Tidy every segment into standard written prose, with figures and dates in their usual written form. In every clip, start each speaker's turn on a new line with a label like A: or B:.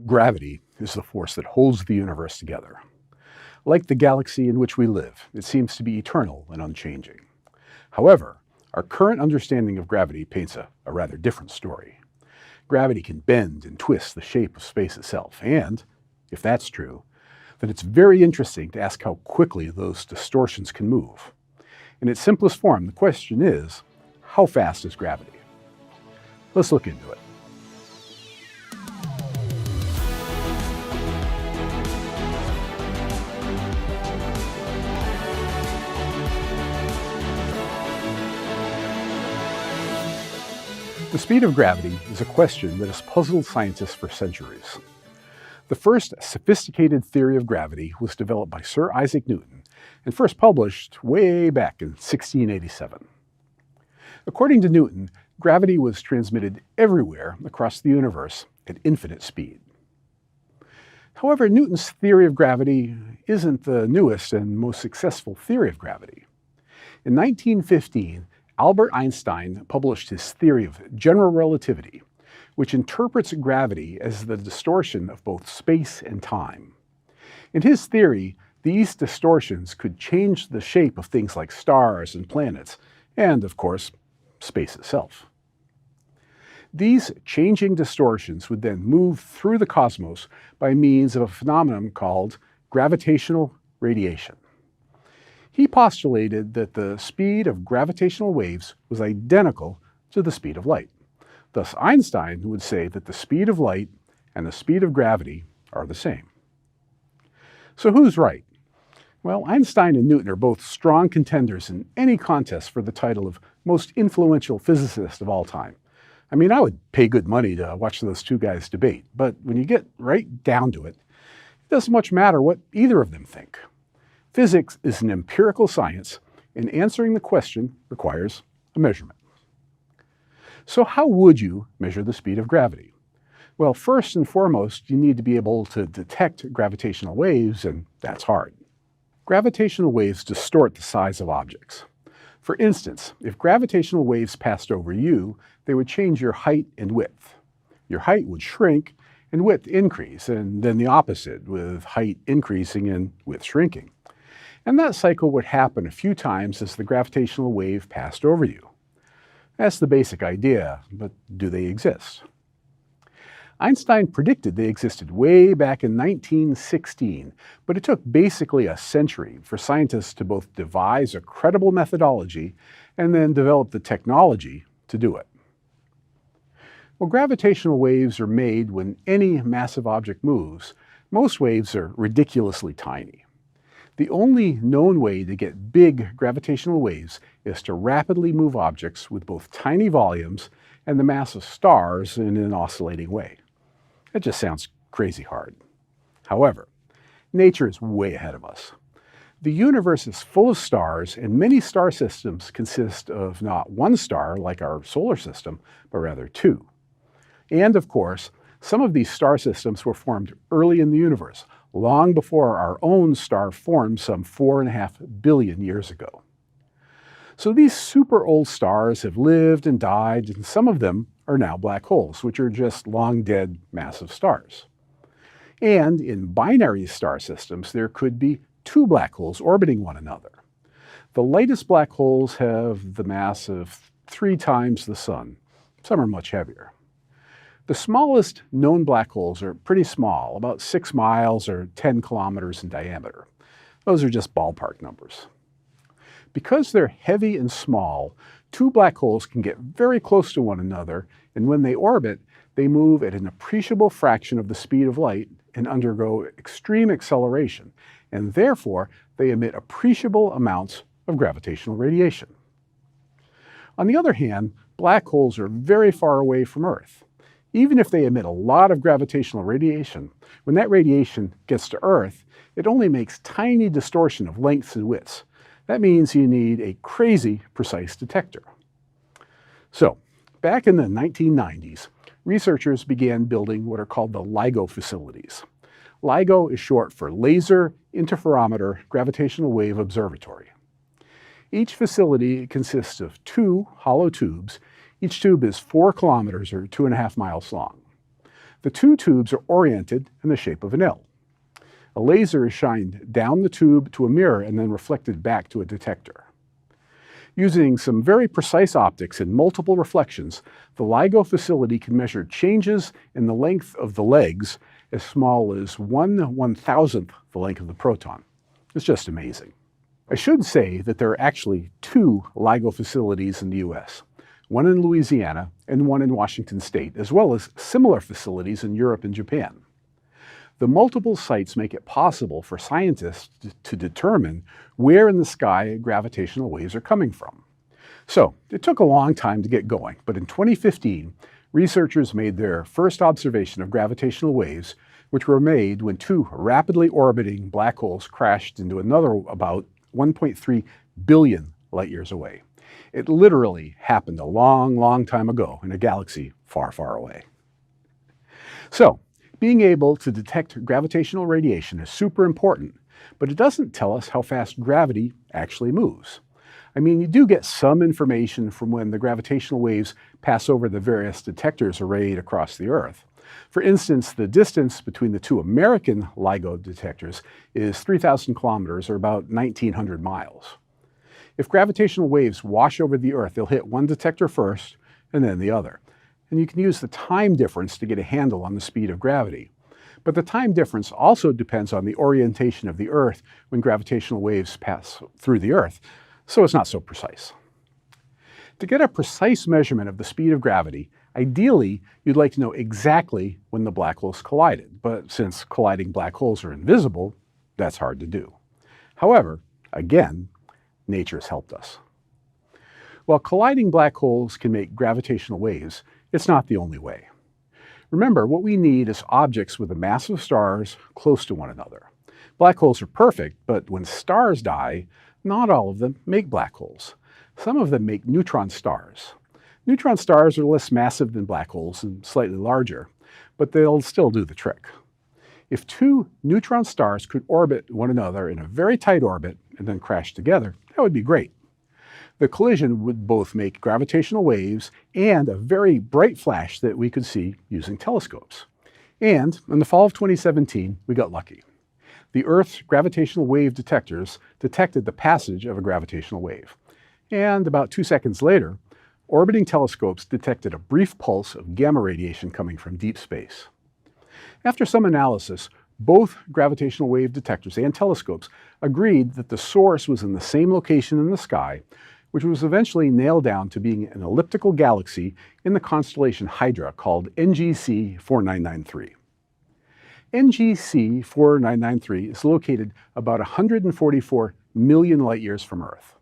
A: Gravity is the force that holds the universe together. Like the galaxy in which we live, it seems to be eternal and unchanging. However, our current understanding of gravity paints a rather different story. Gravity can bend and twist the shape of space itself, and, if that's true, then it's very interesting to ask how quickly those distortions can move. In its simplest form, the question is, how fast is gravity? Let's look into it. The speed of gravity is a question that has puzzled scientists for centuries. The first sophisticated theory of gravity was developed by Sir Isaac Newton and first published way back in 1687. According to Newton, gravity was transmitted everywhere across the universe at infinite speed. However, Newton's theory of gravity isn't the newest and most successful theory of gravity. In 1915, Albert Einstein published his theory of general relativity, which interprets gravity as the distortion of both space and time. In his theory, these distortions could change the shape of things like stars and planets, and, of course, space itself. These changing distortions would then move through the cosmos by means of a phenomenon called gravitational radiation. He postulated that the speed of gravitational waves was identical to the speed of light. Thus, Einstein would say that the speed of light and the speed of gravity are the same. So who's right? Well, Einstein and Newton are both strong contenders in any contest for the title of most influential physicist of all time. I mean, I would pay good money to watch those two guys debate, but when you get right down to it, it doesn't much matter what either of them think. Physics is an empirical science, and answering the question requires a measurement. So how would you measure the speed of gravity? Well, first and foremost, you need to be able to detect gravitational waves, and that's hard. Gravitational waves distort the size of objects. For instance, if gravitational waves passed over you, they would change your height and width. Your height would shrink and width increase, and then the opposite, with height increasing and width shrinking. And that cycle would happen a few times as the gravitational wave passed over you. That's the basic idea, but do they exist? Einstein predicted they existed way back in 1916, but it took basically a century for scientists to both devise a credible methodology and then develop the technology to do it. Well, gravitational waves are made when any massive object moves. Most waves are ridiculously tiny. The only known way to get big gravitational waves is to rapidly move objects with both tiny volumes and the mass of stars in an oscillating way. That just sounds crazy hard. However, nature is way ahead of us. The universe is full of stars, and many star systems consist of not one star like our solar system, but rather two. And of course, some of these star systems were formed early in the universe, long before our own star formed some 4.5 billion years ago. So these super old stars have lived and died, and some of them are now black holes, which are just long dead massive stars. And in binary star systems, there could be two black holes orbiting one another. The lightest black holes have the mass of 3 times the Sun. Some are much heavier. The smallest known black holes are pretty small, about 6 miles or 10 kilometers in diameter. Those are just ballpark numbers. Because they're heavy and small, two black holes can get very close to one another, and when they orbit, they move at an appreciable fraction of the speed of light and undergo extreme acceleration, and therefore they emit appreciable amounts of gravitational radiation. On the other hand, black holes are very far away from Earth. Even if they emit a lot of gravitational radiation, when that radiation gets to Earth, it only makes tiny distortion of lengths and widths. That means you need a crazy precise detector. So, back in the 1990s, researchers began building what are called the LIGO facilities. LIGO is short for Laser Interferometer Gravitational Wave Observatory. Each facility consists of 2 hollow tubes. Each tube is 4 kilometers or 2.5 miles long. The two tubes are oriented in the shape of an L. A laser is shined down the tube to a mirror and then reflected back to a detector. Using some very precise optics and multiple reflections, the LIGO facility can measure changes in the length of the legs as small as 1/1000th the length of the proton. It's just amazing. I should say that there are actually two LIGO facilities in the US, one in Louisiana and one in Washington State, as well as similar facilities in Europe and Japan. The multiple sites make it possible for scientists to determine where in the sky gravitational waves are coming from. So, it took a long time to get going, but in 2015, researchers made their first observation of gravitational waves, which were made when two rapidly orbiting black holes crashed into another about 1.3 billion light years away. It literally happened a long, long time ago in a galaxy far, far away. So, being able to detect gravitational radiation is super important, but it doesn't tell us how fast gravity actually moves. I mean, you do get some information from when the gravitational waves pass over the various detectors arrayed across the Earth. For instance, the distance between the two American LIGO detectors is 3,000 kilometers, or about 1,900 miles. If gravitational waves wash over the Earth, they'll hit one detector first and then the other. And you can use the time difference to get a handle on the speed of gravity. But the time difference also depends on the orientation of the Earth when gravitational waves pass through the Earth, so it's not so precise. To get a precise measurement of the speed of gravity, ideally, you'd like to know exactly when the black holes collided, but since colliding black holes are invisible, that's hard to do. However, again, nature has helped us. While colliding black holes can make gravitational waves, it's not the only way. Remember, what we need is objects with a mass of stars close to one another. Black holes are perfect, but when stars die, not all of them make black holes. Some of them make neutron stars. Neutron stars are less massive than black holes and slightly larger, but they'll still do the trick. If two neutron stars could orbit one another in a very tight orbit and then crash together, that would be great. The collision would both make gravitational waves and a very bright flash that we could see using telescopes. And in the fall of 2017, we got lucky. The Earth's gravitational wave detectors detected the passage of a gravitational wave. And about 2 seconds later, orbiting telescopes detected a brief pulse of gamma radiation coming from deep space. After some analysis, both gravitational wave detectors and telescopes agreed that the source was in the same location in the sky, which was eventually nailed down to being an elliptical galaxy in the constellation Hydra called NGC 4993. NGC 4993 is located about 144 million light years from Earth.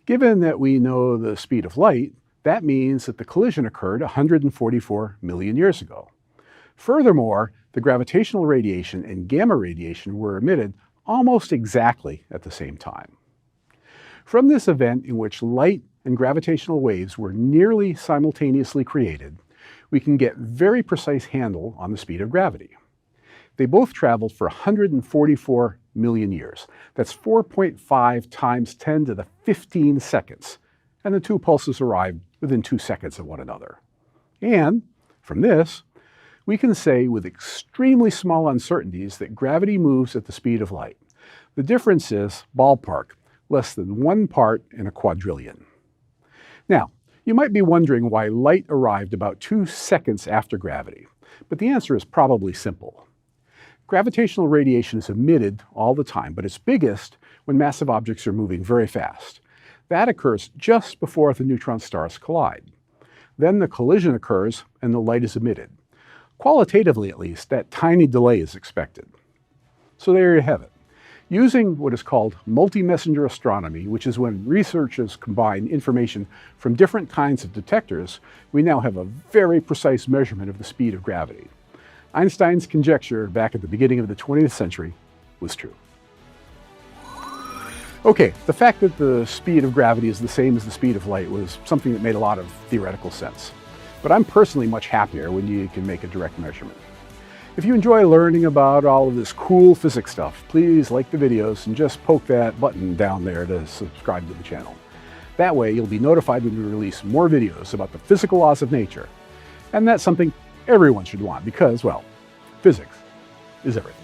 A: Given that we know the speed of light, that means that the collision occurred 144 million years ago. Furthermore, the gravitational radiation and gamma radiation were emitted almost exactly at the same time. From this event in which light and gravitational waves were nearly simultaneously created, we can get very precise handle on the speed of gravity. They both traveled for 144 million years. That's 4.5 times 10 to the 15 seconds. And the two pulses arrived within 2 seconds of one another. And from this, we can say with extremely small uncertainties that gravity moves at the speed of light. The difference is, ballpark, less than 1 part in a quadrillion. Now, you might be wondering why light arrived about 2 seconds after gravity, but the answer is probably simple. Gravitational radiation is emitted all the time, but it's biggest when massive objects are moving very fast. That occurs just before the neutron stars collide. Then the collision occurs and the light is emitted. Qualitatively, at least, that tiny delay is expected. So there you have it. Using what is called multi-messenger astronomy, which is when researchers combine information from different kinds of detectors, we now have a very precise measurement of the speed of gravity. Einstein's conjecture back at the beginning of the 20th century was true. Okay, the fact that the speed of gravity is the same as the speed of light was something that made a lot of theoretical sense. But I'm personally much happier when you can make a direct measurement. If you enjoy learning about all of this cool physics stuff, please like the videos and just poke that button down there to subscribe to the channel. That way you'll be notified when we release more videos about the physical laws of nature. And that's something everyone should want because, well, physics is everything.